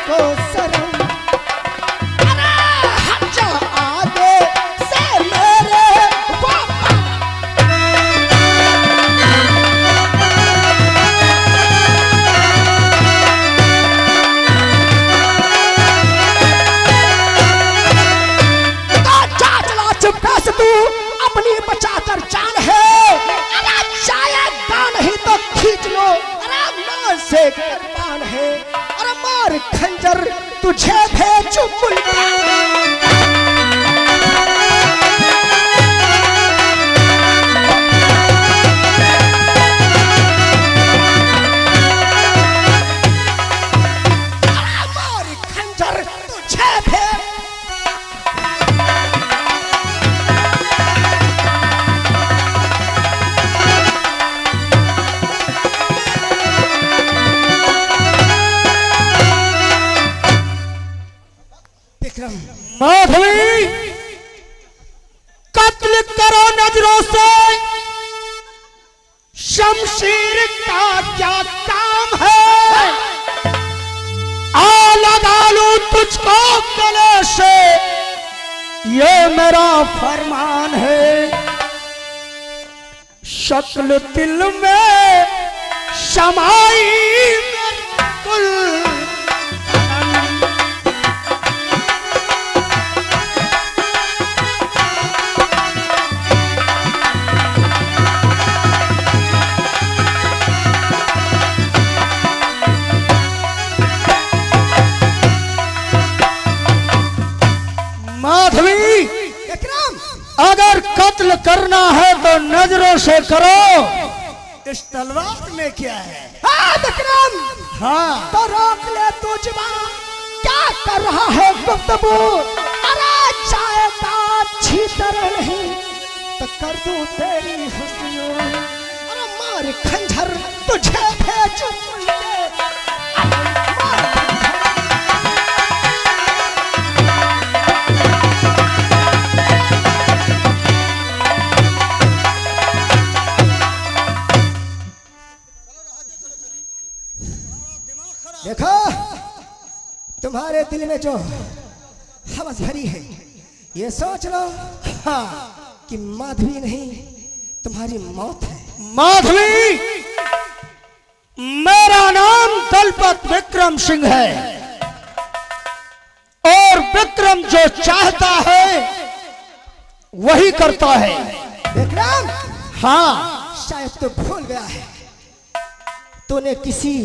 को शर्म, अरे हट जा आगे से मेरे पापा। चुपका से तू अपनी बचाकर जान है, अरे जाएगा नहीं तो खींच लो, अरे मार से कुर्बान है, अरे मार खंजर तुझे भेजूं मुल्तान। अरे मार खंजर तुझे भेज। माधवी, कत्ल करो नजरों से, शमशीर का क्या काम है? आ लगा लूं तुझको गले से, ये मेरा फरमान है। शक्ल दिल में समाई कुल माधवी, अगर कत्ल करना है तो नजरों से करो। इस तलवार में क्या है? हाँ विक्रम, हाँ तो रोक ले तू जुबान, क्या कर रहा है गुफ्तगू? अरे जाएगा अच्छी तरह नहीं तो कर दूं तेरी हुस्न, अरे मार खंजर तुझे भेजूं मुल्तान। देखो तुम्हारे दिल में जो हवस भरी है, ये सोच लो हाँ कि माधवी नहीं तुम्हारी मौत है। माधवी, मेरा नाम दलपत विक्रम सिंह है और विक्रम जो चाहता है वही करता है। विक्रम, हाँ शायद तो भूल गया है, तूने किसी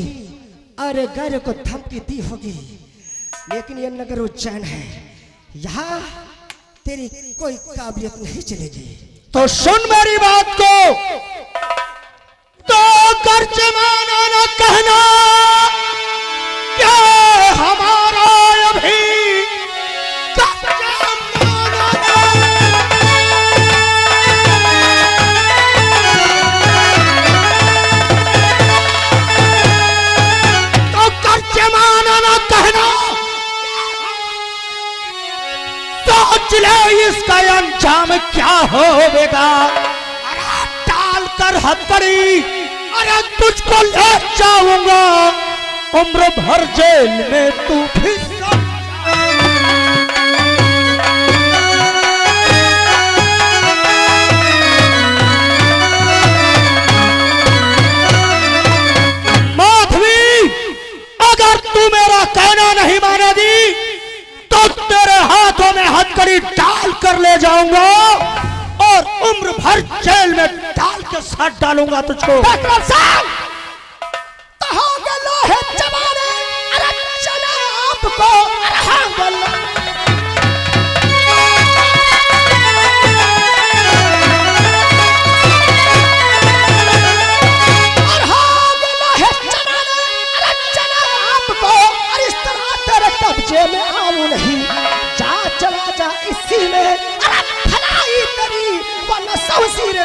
अरे गैर को धमकी दी होगी, लेकिन ये नगर उज्जैन है, यहाँ तेरी कोई काबिलियत नहीं चलेगी। तो सुन मेरी बात को, तो कर जमाना न कहना क्या हमारा अभी इसका अंजाम क्या होगा? अरे टाल कर हथकड़ी, अरे तुझको ले जाऊंगा उम्र भर जेल में तू फिर। माधवी, अगर तू मेरा कहना नहीं मानेगी तो तेरे हाथों में हथकड़ी डाल कर ले जाऊंगा और उम्र भर जेल में डाल के साथ डालूंगा तुझको। लोहे जमाने, अरे चले आपको, इस तरह तेरे कब्जे में आऊं नहीं, जा चला जा इसी में, अरे भलाई तेरी वरना सौसीर।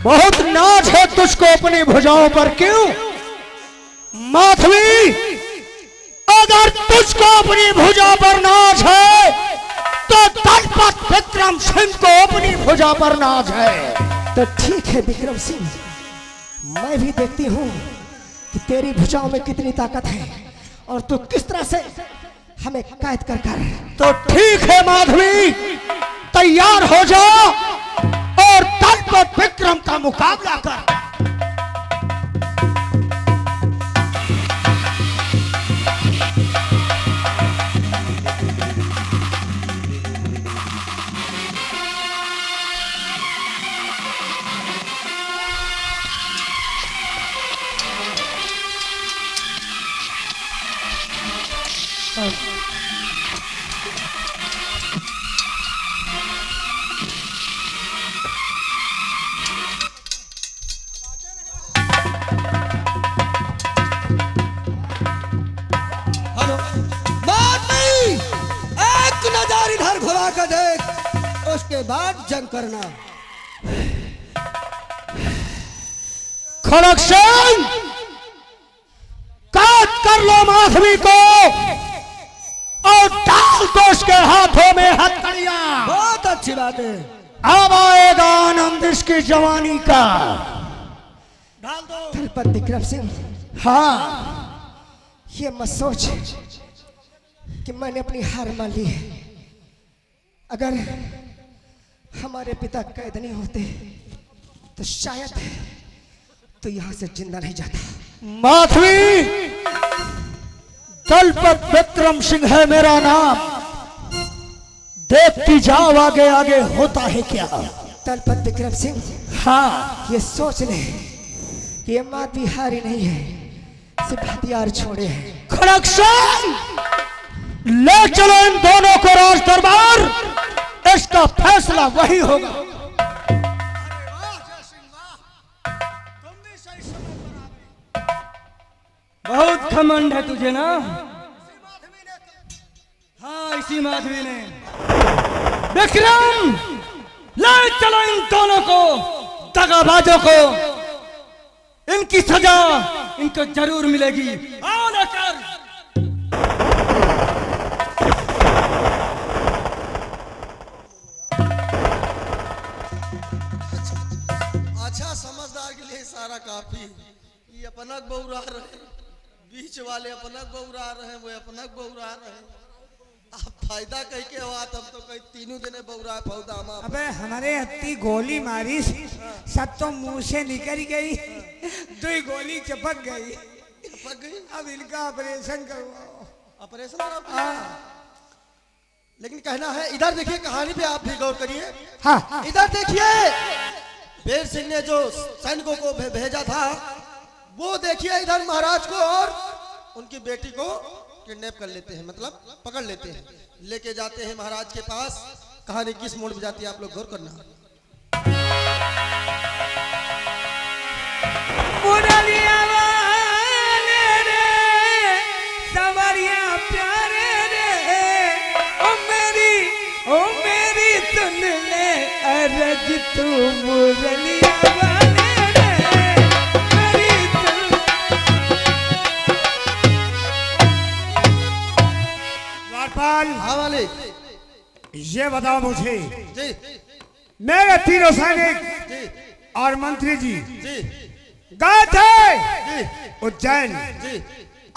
बहुत नाज है तुझको अपनी भुजाओं पर, क्यों माधवी? अगर तुझको अपनी भुजा पर नाज है तो दलपत विक्रम सिंह को अपनी भुजा पर नाज है। तो ठीक है विक्रम सिंह, मैं भी देखती हूँ कि तेरी भुजाओं में कितनी ताकत है और तू किस तरह से हमें कैद कर कर। तो ठीक है माधवी, तैयार हो जाओ और दलपत विक्रम का मुकाबला कर। एक नजर इधर घुमा कर देख, उसके बाद जंग करना। खड़ग सिंह, कैद कर लो माधवी को और डाल दो उसके हाथों में हथकड़ियां। बहुत अच्छी बात है। अब आएगा आनंद इसकी जवानी का। डाल दो। दलपत विक्रम सिंह, हाँ, ये मत सोच कि मैंने अपनी हार मान ली है। अगर हमारे पिता कैद नहीं होते तो शायद तो यहां से जिंदा नहीं जाता। माधवी, दलपत विक्रम सिंह है मेरा नाम, देखती जाओ आगे आगे होता है क्या। दलपत विक्रम सिंह, हाँ, ये सोच ले कि ये मात बिहारी नहीं है, सिर्फ हथियार छोड़े हैं। खड़ग सिंह, ले चलो इन दोनों को राज दरबार, इसका फैसला वही होगा। बहुत घमंड है तुझे ना? हाँ, इसी माधवी ने। विक्रम, ले चलो इन दोनों को, दगाबाजों को। इनकी सजा इनको जरूर मिलेगी। आओ लेकर। अच्छा, समझदार के लिए सारा काफी। ये अपनक बहुरा रहे, बीच वाले अपनक बहुरा रहे, वो अपनक बहुरा रहे। आप फायदा कह के हुआ, तब तो कई तीनों दिन बहुरा फौदा। अबे हमारे हत्ती गोली मारी, सब तो मुंह से निकल गई, दो ही गोली चपक गई। पक गई। अब इनका ऑपरेशन करवाओ। ऑपरेशन करो। लेकिन कहना है, इधर देखिए, कहानी पे आप भी गौर करिए। हाँ, इधर देखिए, बेर सिंह ने जो सैनिकों को भेजा था, वो देखिए इधर महाराज को और उनकी बेटी को किडनैप कर लेते हैं, मतलब पकड़ लेते हैं, लेके जाते हैं महाराज के पास। कहानी किस मोड़ में जाती है, आप लोग गौर करना। मुरलिया वाले रे, सवरिया प्यारे रे, ओ मेरी सुन ले अरज तू मुरलिया वाले रे, मेरी सुन। द्वारपाल, हाँ वाले ये बताओ मुझे, जी मेरे तीनों सैनिक जी और मंत्री जी जी गए थे जी उज्जैन, जी।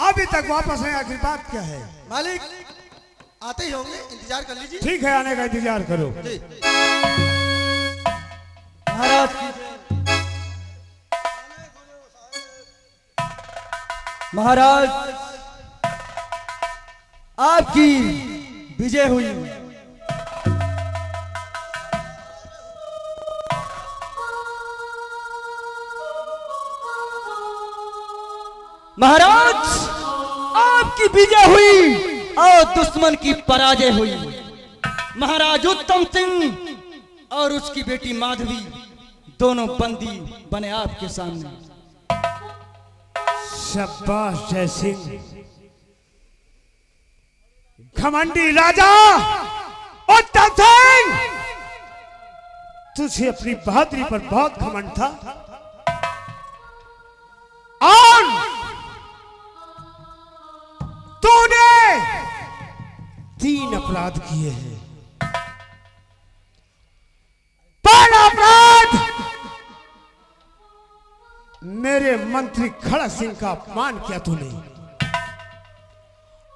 अभी तक वापस नहीं आखिर बात क्या है? मालिक आते ही होंगे, इंतजार कर लीजिए। ठीक है, आने का इंतजार करो। जी। महाराज की महाराज, आपकी विजय हुई। महाराज, आपकी विजय हुई और दुश्मन की पराजय हुई। महाराज उत्तम सिंह और उसकी बेटी माधवी दोनों बंदी बने आपके सामने। शाबाश जय सिंह, घमंडी राजा उत्तम सिंह, तुझे अपनी बहादुरी पर बहुत घमंड था और तूने 3 अपराध किए हैं। मेरे मंत्री खड़क सिंह का अपमान किया तूने,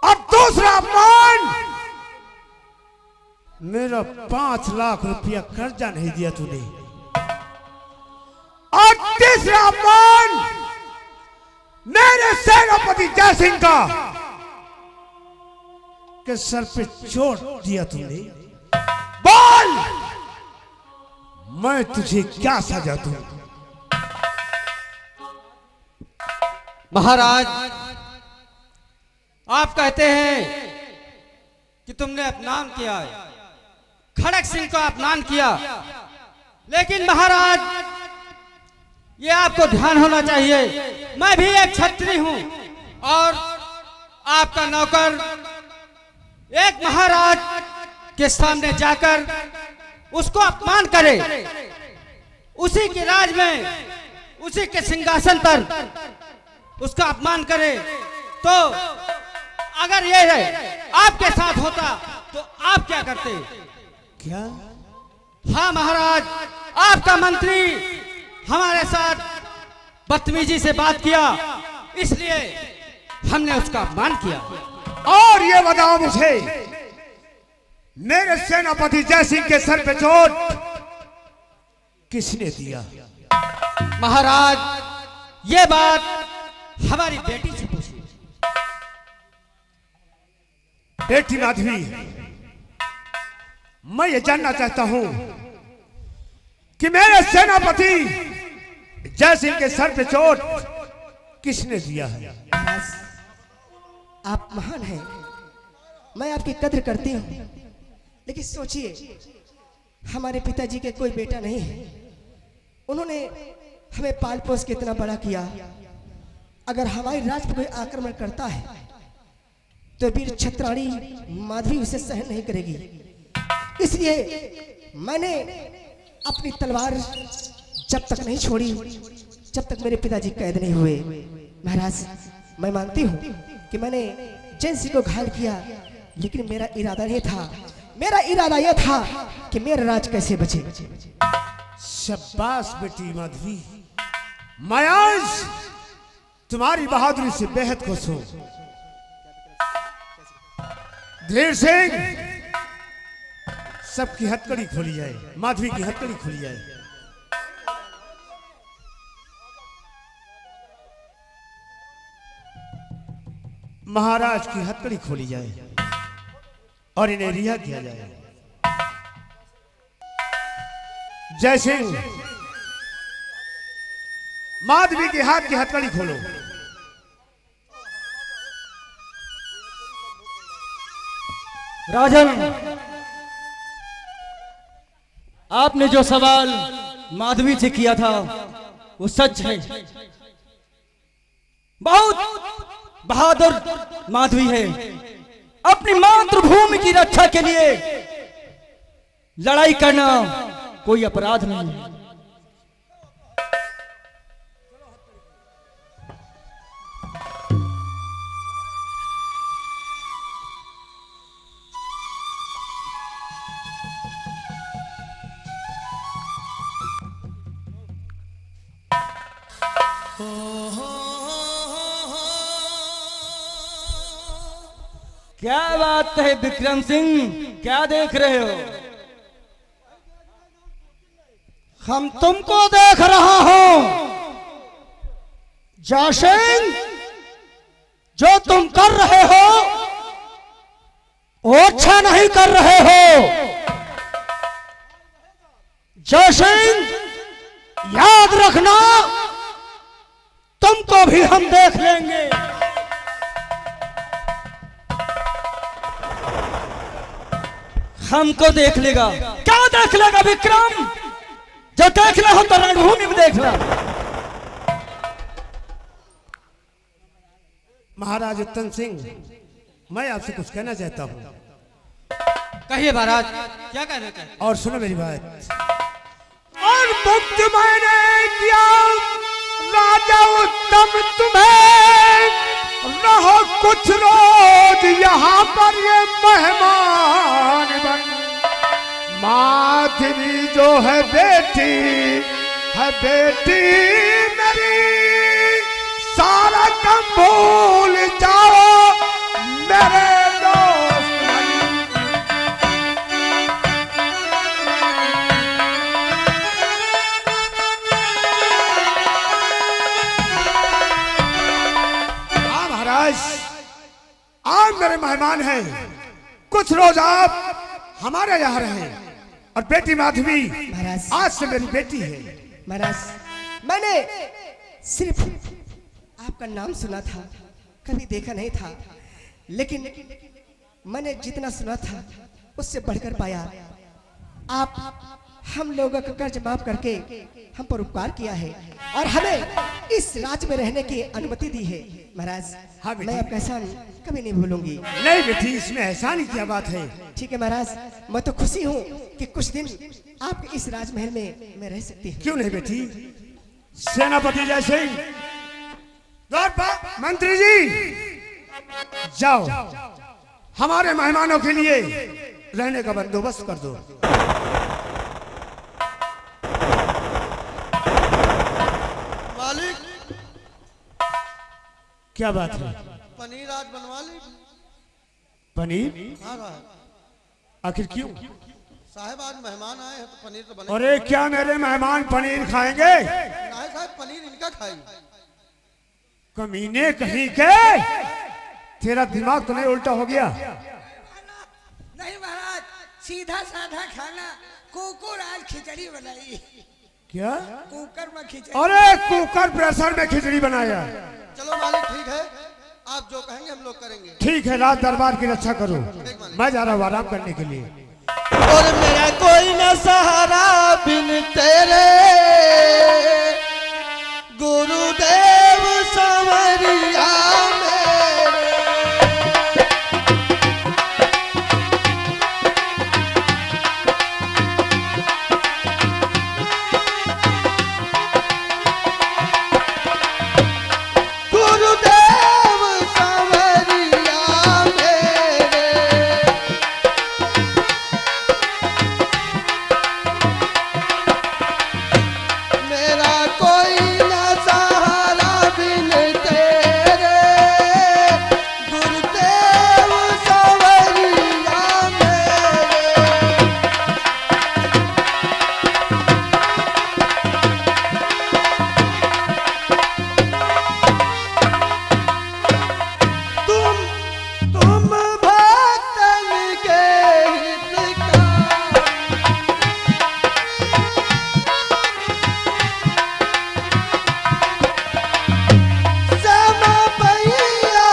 और दूसरा अपमान, मेरा 5 लाख रुपया कर्जा नहीं दिया तूने, और तीसरा अपमान, मेरे सेनापति जय सिंह का के सर पे चोट दिया तूने। बोल, मैं तुझे क्या सजा दूं? महाराज, आप कहते हैं कि तुमने अपमान किया है, खड़क सिंह को अपमान किया, लेकिन महाराज ये आपको ध्यान होना चाहिए, मैं भी एक क्षत्रिय हूं और आपका नौकर एक महाराज के सामने जाकर उसको अपमान करे, उसी के राज में, उसी के सिंहासन पर उसका अपमान करे, तो अगर ये आपके साथ होता तो आप क्या करते? क्या? हाँ महाराज, आपका मंत्री हमारे साथ बदतमीजी से बात किया, इसलिए हमने उसका अपमान किया। और ये बताओ मुझे, मेरे सेनापति जय सिंह के सर पे चोट किसने दिया? महाराज, ये बात हमारी बेटी से पूछिए। बेटी माधवी, मैं ये जानना चाहता हूं कि मेरे सेनापति जय सिंह के सर पे चोट किसने दिया है? आप महान हैं, मैं आपकी कद्र करती हूँ, लेकिन सोचिए, हमारे पिताजी के कोई बेटा नहीं है, उन्होंने हमें पाल पोस के इतना बड़ा किया, अगर हमारे राज पर कोई आक्रमण करता है तो वीर छत्राणी माधवी उसे सहन नहीं करेगी, इसलिए मैंने अपनी तलवार जब तक नहीं छोड़ी जब तक मेरे पिताजी कैद नहीं हुए। महाराज, मैं मानती हूँ कि मैंने जय सिंह को घायल किया, लेकिन मेरा इरादा नहीं था, मेरा इरादा यह था कि मेरा राज कैसे बचे। शाबाश बेटी माधवी, मैं आज तुम्हारी बहादुरी से बेहद खुश हूं। धीर सिंह, सबकी हथकड़ी खोली जाए, माधवी की हथकड़ी खोली जाए। महाराज की हथकड़ी खोली जाए और इन्हें रिहा किया जाए। जय सिंह, माधवी के हाथ की हथकड़ी खोलो। राजन, आपने जो सवाल माधवी से किया था वो सच है, बहुत बहादुर माधवी है, अपनी मातृभूमि की रक्षा के लिए लड़ाई करना कोई अपराध नहीं है। क्या बात है विक्रम सिंह, क्या देख रहे हो? हम तुमको देख रहा हूं जय सिंह, जो तुम कर रहे हो वो अच्छा नहीं कर रहे हो। जय सिंह, याद रखना, तुमको भी हम देख लेंगे। हमको देख लेगा? क्या देख लेगा विक्रम? जो देखना हो तो रणभूमि में देखना। महाराज उत्तम सिंह, मैं आपसे कुछ कहना चाहता हूँ। कहिए महाराज, क्या कहना चाहते? और सुनो मेरी बात। और मुक्त मैंने किया राजा उत्तम तुम्हें, रहो कुछ रोज यहाँ पर ये मेहमान बन। माधवी जो है बेटी मेरी, सारा गम भूल जाओ मेरे दोस्त भाई। हाँ महाराज, आप मेरे मेहमान हैं, कुछ रोज आप हमारे यहाँ रहे। और बेटी माधवी महाराज। आज से मेरी बेटी है। महाराज, मैंने सिर्फ आपका नाम सुना था, कभी देखा नहीं था, लेकिन मैंने जितना सुना था उससे बढ़कर पाया। आप हम लोगों का कर्ज माफ करके हम पर उपकार किया है और हमें इस राज्य में रहने की अनुमति दी है। महाराज, हाँ बेटी। मैं आपका एहसान कभी नहीं भूलूंगी। नहीं बेटी, इसमें एहसान क्या बात है। ठीक है महाराज, मैं तो खुशी हूँ कि कुछ दिन आपके इस राजमहल में मैं रह सकती हूँ। क्यों नहीं बेटी, सेनापति जय सिंह, द्वारपाल मंत्री जी, जाओ हमारे मेहमानों के लिए रहने का बंदोबस्त कर दो। मालिक, क्या बात है? पनीर आज बनवा ली। पनीर? हाँ आखिर क्यों? साहब आज मेहमान आए हैं तो पनीर तो बने। अरे क्या मेरे मेहमान पनीर खाएंगे? नहीं साहब, पनीर इनका खाई। कमीने कहीं के, तेरा दिमाग तो नहीं उल्टा हो गया? नहीं महाराज, सीधा साधा खाना। कुकुर आज खिचड़ी बनाई। क्या? कुकर में खिचड़ी। अरे कुकर प्रेशर में खिचड़ी बनाया। चलो मालिक ठीक है, आप जो कहेंगे हम लोग करेंगे। ठीक है, रात दरबार की रक्षा करो, मैं जा रहा हूँ आराम करने के लिए। और मेरा कोई न सहारा बिन तेरे, गुरुदेव संवरिया मेरे। गुरुदेव संवरिया मेरे। मेरा कोई न सहारा बिन तेरे, गुरुदेव संवरिया मेरे। तुम भक्तन के हितकारी, समपैया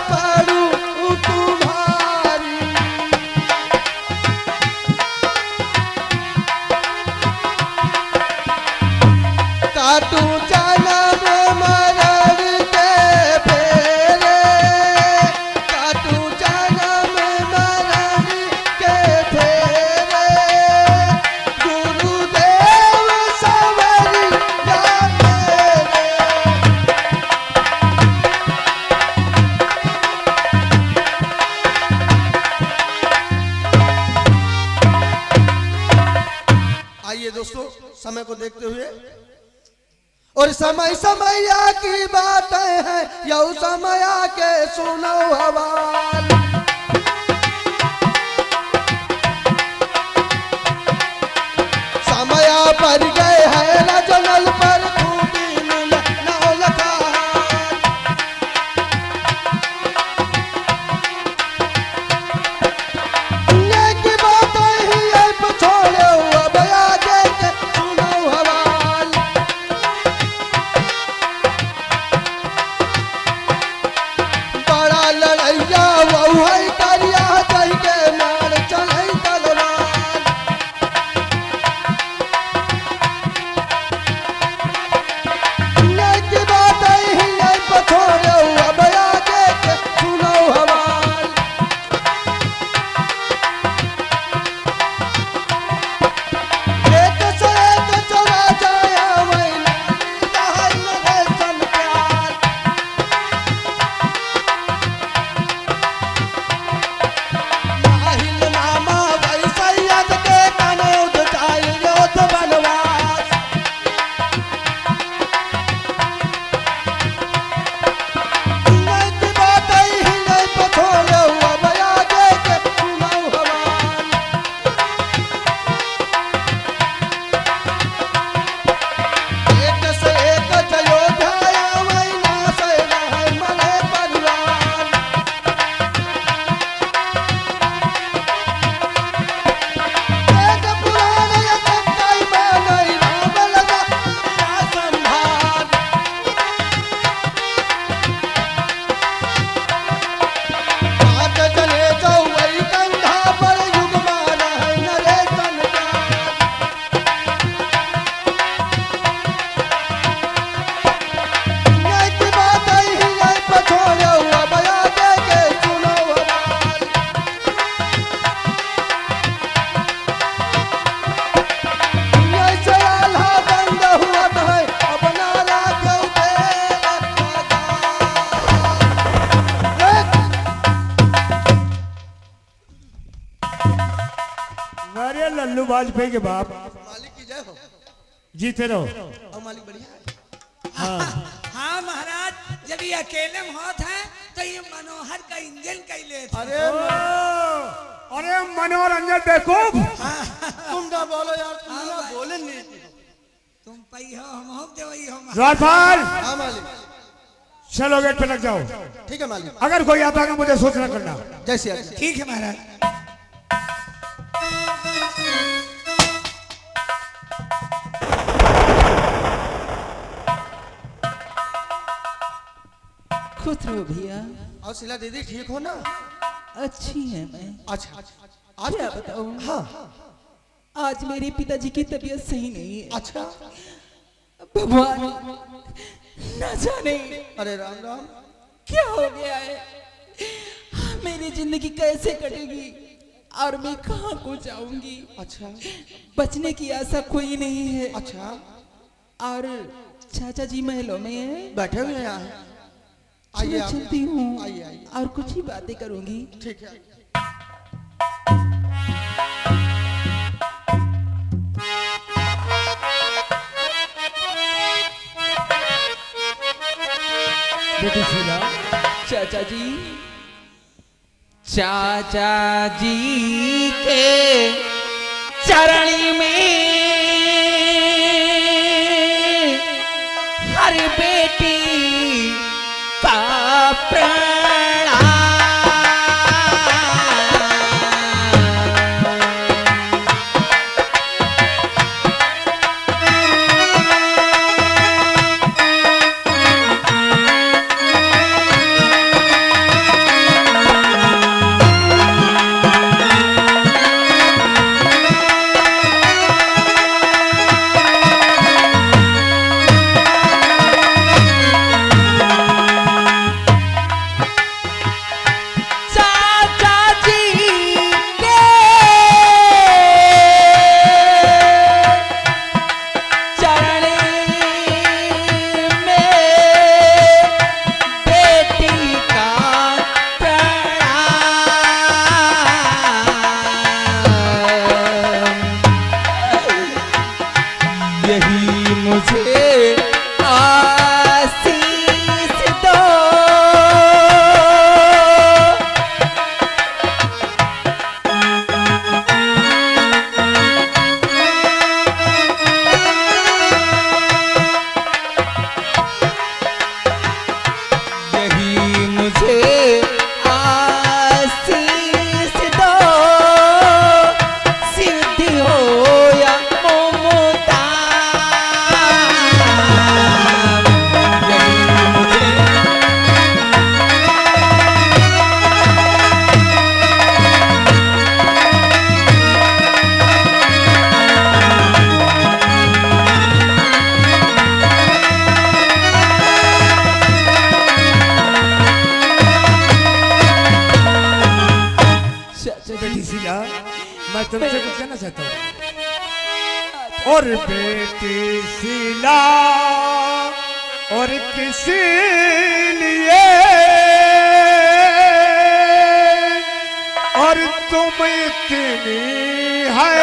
पड़ू तुम्हारी। काटू जन्म मरण के फेरे, काटू जन्म मरण के फेरे। गुरुदेव संवरिया मेरे। आइए दोस्तों, समय को देखते हुए, और समय समया की बातें हैं, यौ समया के सुनो हवाल। समया पर गए हैं रजनल पर खूबी नौ लखा। की बातें ही अब छोड़ो, अब आगे के सुनो हवाल। बड़ा लड़ैया वहु है करिया, कह के मार चलै तलवार। वाजपेयी के बाप, मालिक की जय हो। जीते रहो। और मालिक बढ़िया है। हाँ महाराज, जब ये अकेले में होत है तो ये मनोहर का इंजन कैले थे। अरे मनोरंजन देखो, तुम ना बोलो यार, तुम ना बोले नहीं। तुम पई हो, हम हो देवई हो महाराज। द्वारपाल हाँ मालिक। चलो गेट पे लग जाओ। ठीक है मालिक। अगर कोई आता है मुझे सूचना करना। जैसे आज्ञा। ठीक है महाराज। खुश रहो भैया। और शिला दीदी ठीक हो ना? अच्छी है मैं। अच्छा आज क्या बताऊं? हाँ आज मेरे पिताजी की तबीयत सही नहीं है। अच्छा। भगवान न जाने अरे राम राम। क्या हो गया है, मेरी जिंदगी कैसे कटेगी और मैं कहाँ को जाऊंगी। अच्छा बचने की आशा कोई नहीं है। अच्छा। और चाचा जी महलों में है, बैठे हुए हैं यहाँ। आइए चलो आप। चलती हूँ आइए आइए। और कुछ ही बातें करूंगी। ठीक है। बेटी शीला, चाचा जी, चाचा जी के चरण में हर बेटी का मैं तुमसे कुछ कहना चाहता हूँ। और बेटी शीला और किसी लिए और तुम इतनी है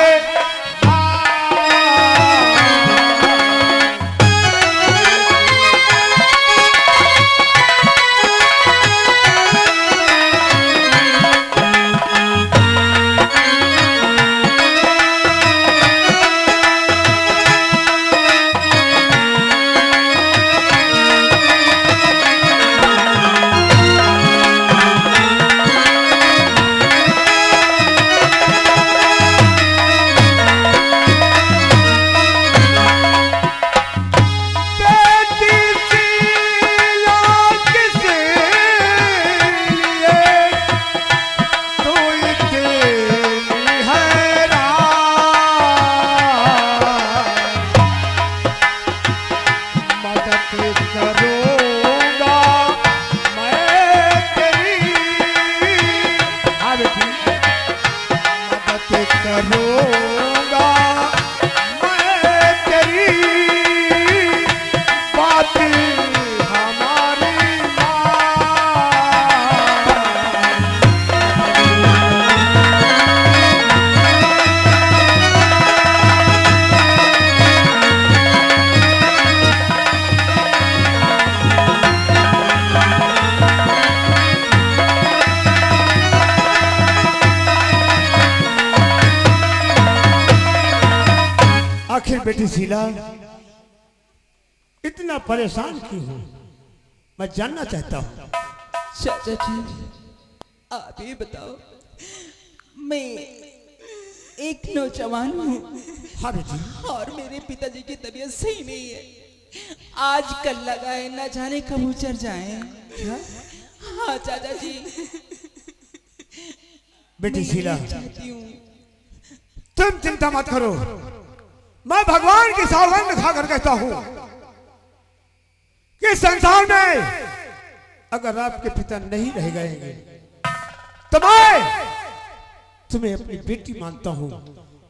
आखिर बेटी शीला इतना परेशान क्यों हो, मैं जानना चाहता हूँ। चाचा जी आप ही बताओ, मैं एक नौजवान हूँ हाँ बेटी। और मेरे पिताजी की तबीयत सही नहीं है। आज कल लगा है न जाने कब उचर जाए। हाँ चाचा जी बेटी शीला चाहती हूँ। तुम चिंता मत करो, मैं भगवान की सौगंध खाकर कहता हूँ कि संसार में अगर आपके पिता नहीं रह गए तो मैं तुम्हें अपनी बेटी मानता हूँ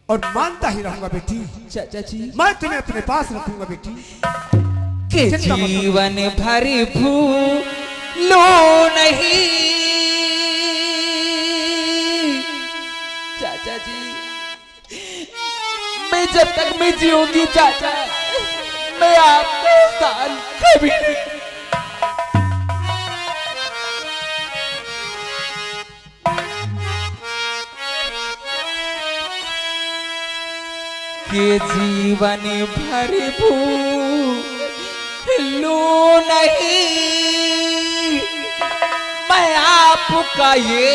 और मानता ही रहूंगा बेटी। चाचा जी मैं तुम्हें अपने पास रखूंगा बेटी। के चिंता मत करो। जीवन भर भूलो नहीं। चाचा जी मैं जब तक मैं जीऊंगी चाचा, मैं आपका एहसान कभी नहीं। के जीवन भर भूलो नहीं। मैं आपका ये